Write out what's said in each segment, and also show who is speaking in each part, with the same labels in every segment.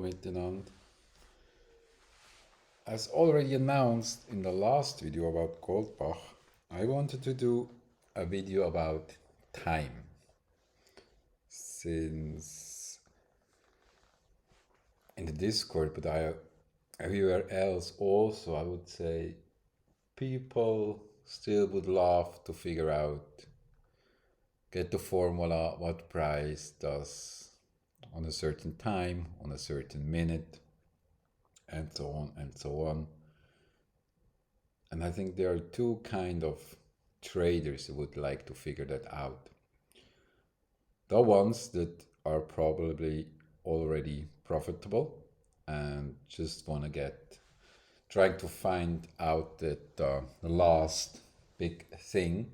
Speaker 1: miteinander. As already announced in the last video about Goldbach, I wanted to do a video about time. Since in the Discord, but everywhere else also, I would say people still would love to figure out, get the formula, what price does on a certain time, on a certain minute, and so on and so on. And I think there are two kind of traders who would like to figure that out. The ones that are probably already profitable and just want to trying to find out that the last big thing.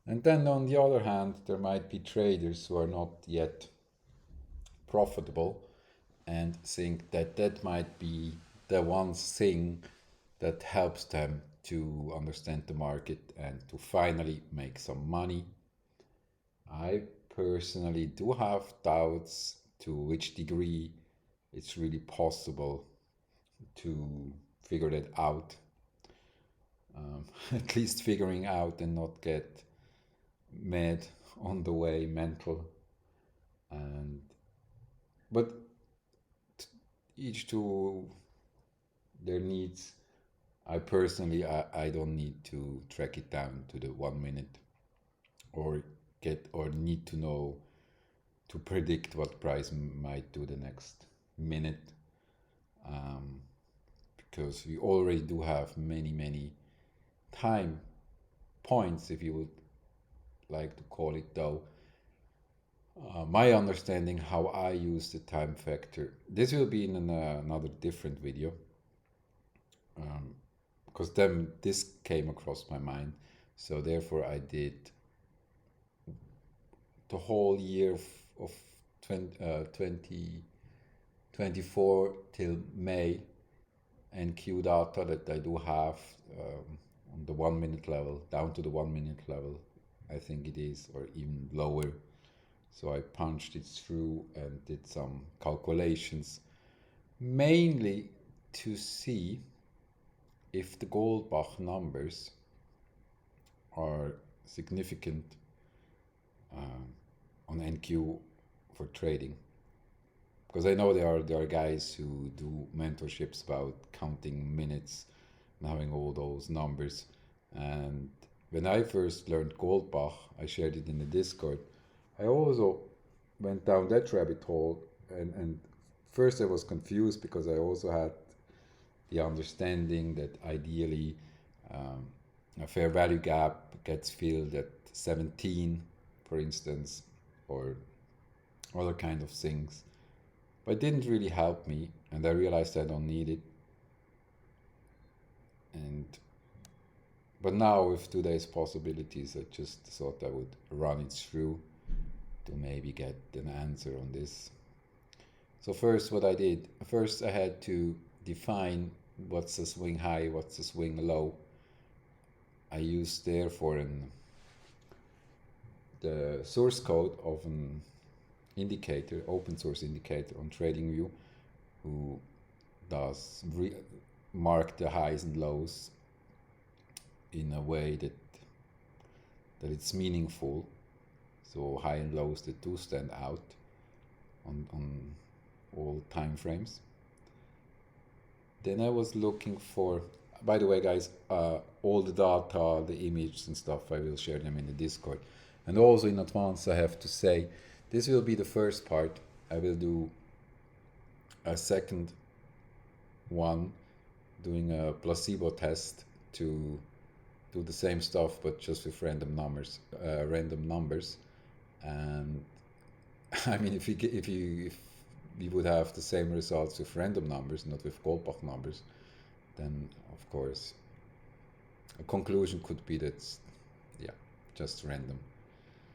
Speaker 1: And then on the other hand, there might be traders who are not yet profitable and think that that might be the one thing that helps them to understand the market and to finally make some money. I personally do have doubts to which degree it's really possible to figure that out. At least figuring out and not get mad on the way, mental. But each to their needs. I personally, I don't need to track it down to the 1 minute or need to know to predict what price might do the next minute, because we already do have many time points, if you would like to call it though. My understanding how I use the time factor, this will be in another different video, because then this came across my mind, so therefore I did the whole year of 2024 till May NQ data that I do have on the 1 minute level, down to the 1 minute level, I think it is, or even lower. So I punched it through and did some calculations, mainly to see if the Goldbach numbers are significant on NQ for trading. Because I know there are guys who do mentorships about counting minutes and having all those numbers. And when I first learned Goldbach, I shared it in the Discord. I also went down that rabbit hole, and first I was confused because I also had the understanding that ideally a fair value gap gets filled at 17, for instance, or other kind of things. But it didn't really help me, and I realized I don't need it. But now with today's possibilities, I just thought I would run it through to maybe get an answer on this. So first what I did, first I had to define what's the swing high, what's the swing low. I used therefore the source code of an indicator, open source indicator on TradingView, who does mark the highs and lows in a way that it's meaningful. So high and lows that do stand out on all time frames. Then I was looking for, by the way guys, all the data, the images and stuff, I will share them in the Discord. And also in advance I have to say, this will be the first part. I will do a second one, doing a placebo test to do the same stuff but just with random numbers. And I mean, if we would have the same results with random numbers, not with Goldbach numbers, then of course a conclusion could be that, yeah, just random.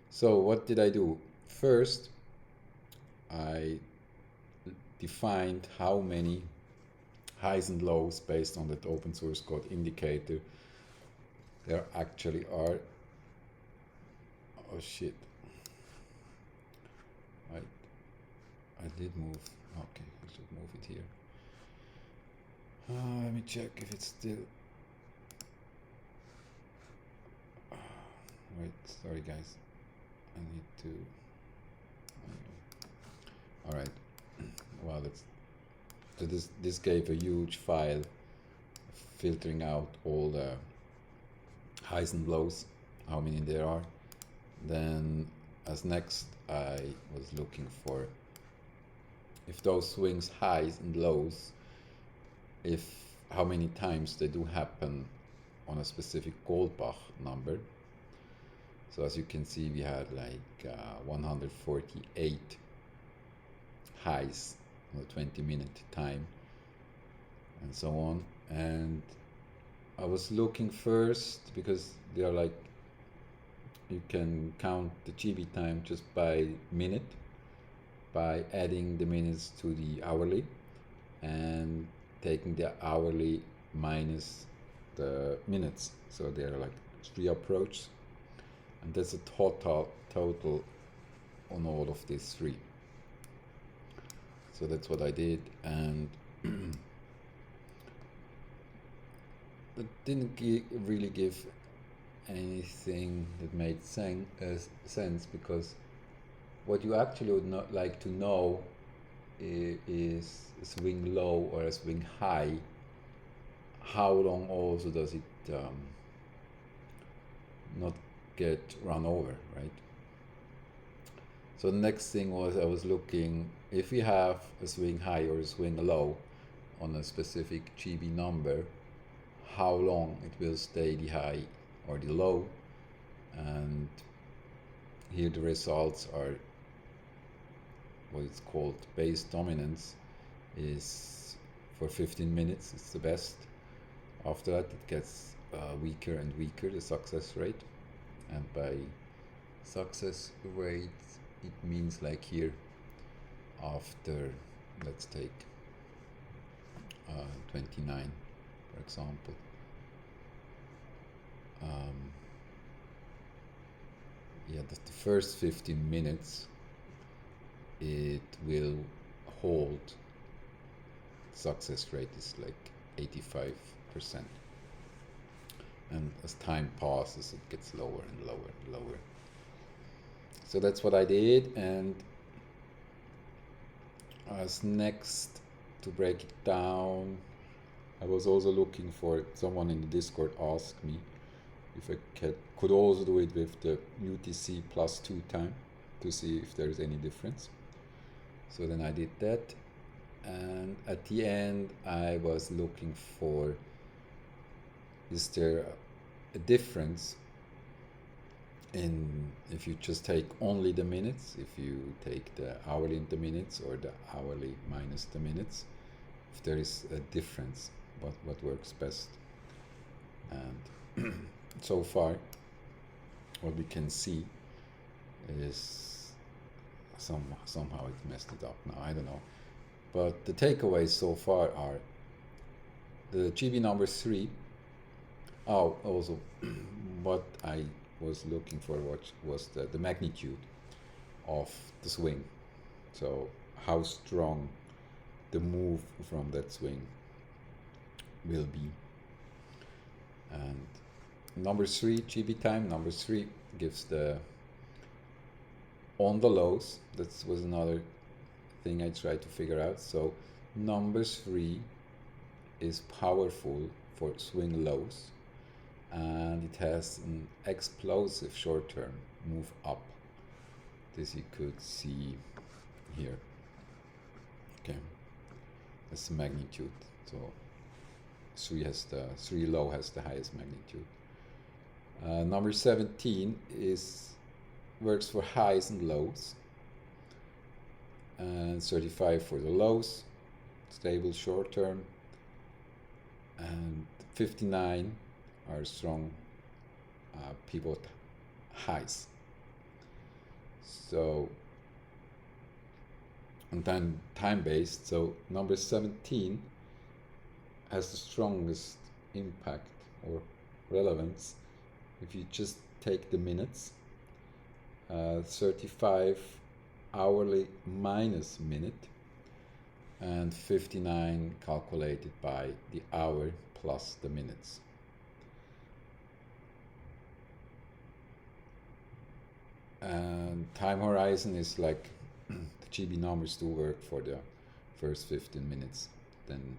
Speaker 1: So what did I do? First, I defined how many highs and lows based on that open source code indicator there actually are. Oh shit. I did move. Okay, should move it here. Let me check if it's still. Wait, sorry guys. I need to. All right. Wow, that's. So this gave a huge file, filtering out all the highs and lows, how many there are. Then, as next, I was looking for if those swings, highs and lows, if how many times they do happen on a specific Goldbach number. So as you can see, we had like 148 highs on a 20-minute time and so on. And I was looking first because they are like, you can count the GB time just by minute, by adding the minutes to the hourly and taking the hourly minus the minutes. So there are like 3 approaches, and that's a total on all of these 3. So that's what I did, and it didn't really give anything that made sense, because what you actually would not like to know is a swing low or a swing high. How long also does it not get run over, right? So the next thing was I was looking if we have a swing high or a swing low on a specific GB number, how long it will stay the high or the low. And here the results are what it's called base dominance, is for 15 minutes it's the best. After that it gets weaker and weaker, the success rate. And by success rate it means like here after, let's take 29 for example, the first 15 minutes it will hold, success rate is like 85%, and as time passes it gets lower and lower and lower. So that's what I did. And as next, to break it down, I was also looking for, someone in the Discord asked me if I could also do it with the UTC +2 time to see if there is any difference. So then I did that, and at the end I was looking for, is there a difference in if you just take only the minutes, if you take the hourly into minutes or the hourly minus the minutes, if there is a difference, what works best. And so far what we can see is somehow it messed it up now, I don't know. But the takeaways so far are the GB number 3. Oh, also what I was looking for was the magnitude of the swing. So how strong the move from that swing will be. And number 3, GB time, number 3 gives the on the lows. That was another thing I tried to figure out. So number 3 is powerful for swing lows, and it has an explosive short-term move up. This you could see here. Okay, that's the magnitude. So 3 low has the highest magnitude. Number 17 works for highs and lows, and 35 for the lows, stable short term, and 59 are strong pivot highs. So, and then time based, so number 17 has the strongest impact or relevance if you just take the minutes. 35 hourly minus minute, and 59 calculated by the hour plus the minutes. And time horizon is like the GB numbers do work for the first 15 minutes. Then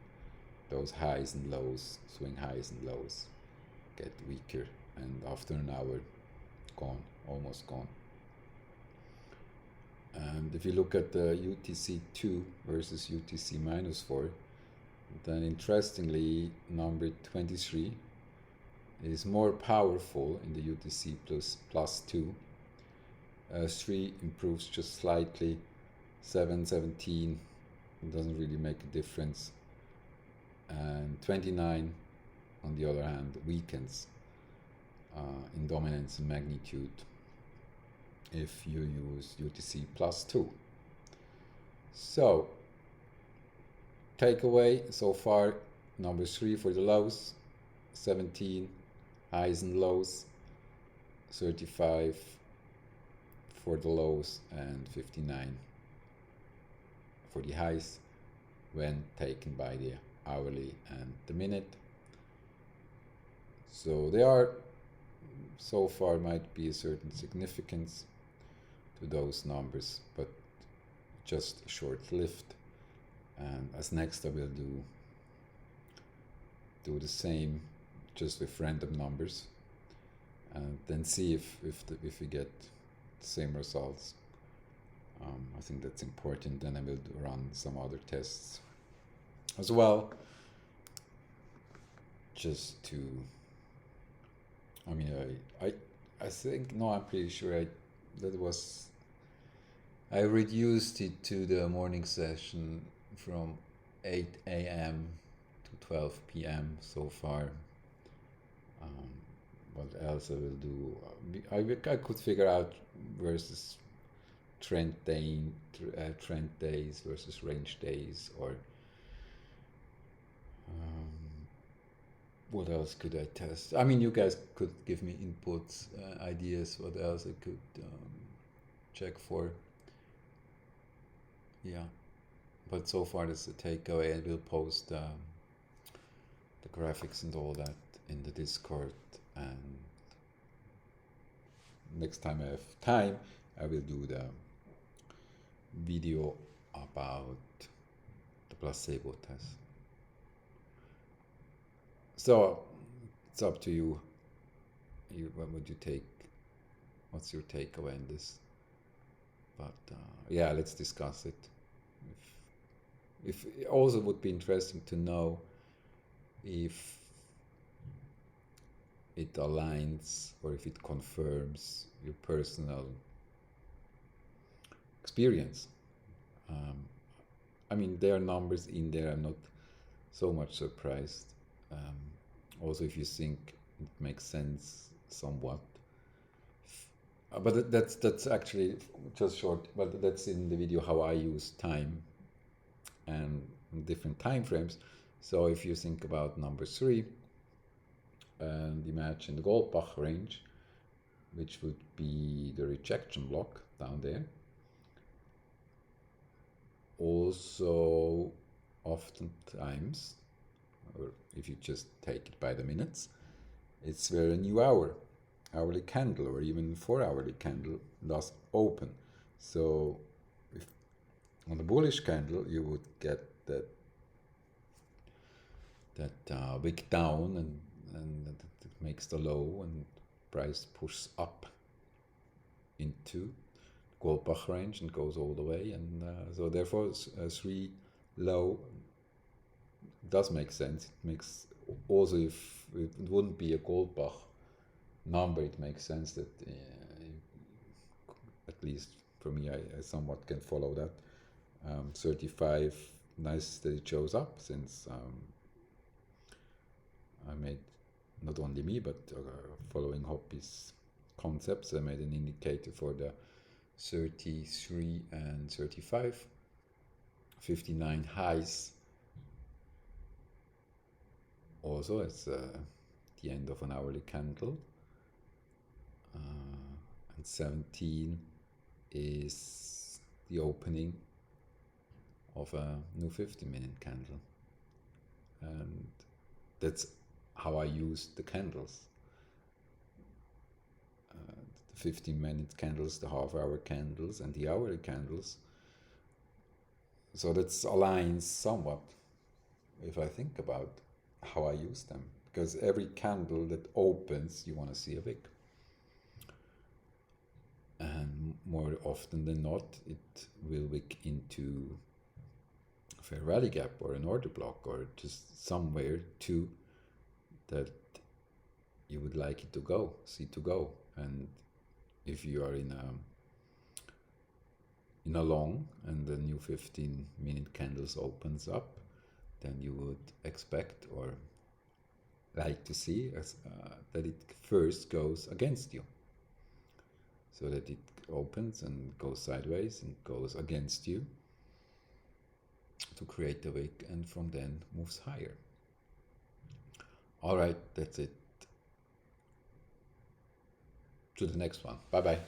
Speaker 1: those highs and lows, swing highs and lows, get weaker, and after an hour, gone, almost gone. And if you look at the UTC2 versus UTC minus 4, then interestingly, number 23 is more powerful in the UTC plus 2. 3 improves just slightly, 7, 17 doesn't really make a difference, and 29 on the other hand weakens in dominance and magnitude if you use UTC plus 2. So takeaway so far, number 3 for the lows, 17 highs and lows, 35 for the lows, and 59 for the highs when taken by the hourly and the minute. So there are, so far might be a certain significance to those numbers, but just short-lived. And as next I will do the same, just with random numbers, and then see if we get the same results. I think that's important. Then I will run some other tests as well, just to, I mean, I think, no, I'm pretty sure I reduced it to the morning session from 8 a.m. to 12 p.m. so far. What else I will do? I could figure out versus trend days versus range days, or what else could I test? I mean, you guys could give me inputs, ideas, what else I could check for. Yeah, but so far that's the takeaway. I will post the graphics and all that in the Discord, and next time I have time I will do the video about the placebo test. So it's up to you. What would you take? What's your takeaway in this? But yeah, let's discuss it. If it also would be interesting to know if it aligns or if it confirms your personal experience. I mean, there are numbers in there. I'm not so much surprised. Also, if you think it makes sense somewhat. But that's actually just short. But that's in the video how I use time and different time frames. So if you think about number 3 and imagine the Goldbach range, which would be the rejection block down there. Also, oftentimes, or if you just take it by the minutes, it's where a new hourly candle, or even 4-hourly candle does open. So if on the bullish candle you would get that wick down, and it makes the low, and price pushes up into Goldbach range and goes all the way, and so therefore 3 low does make sense. It makes also, if it wouldn't be a Goldbach number, it makes sense that at least for me, I somewhat can follow that. 35, nice that it shows up, since I made, not only me, but following Hoppy's concepts, I made an indicator for the 33 and 35, 59 highs. Also, it's the end of an hourly candle, and 17 is the opening of a new 15-minute candle. And that's how I use the candles. The 15-minute candles, the half-hour candles, and the hourly candles. So that aligns somewhat if I think about how I use them. Because every candle that opens, you want to see a wick. And more often than not, it will wick into a fair rally gap or an order block or just somewhere to that you would like it to go, see to go. And if you are in a long and the new 15-minute candles opens up, then you would expect or like to see that it first goes against you, so that it opens and goes sideways and goes against you to create the wick, and from then moves higher. All right, that's it. To the next one. Bye bye.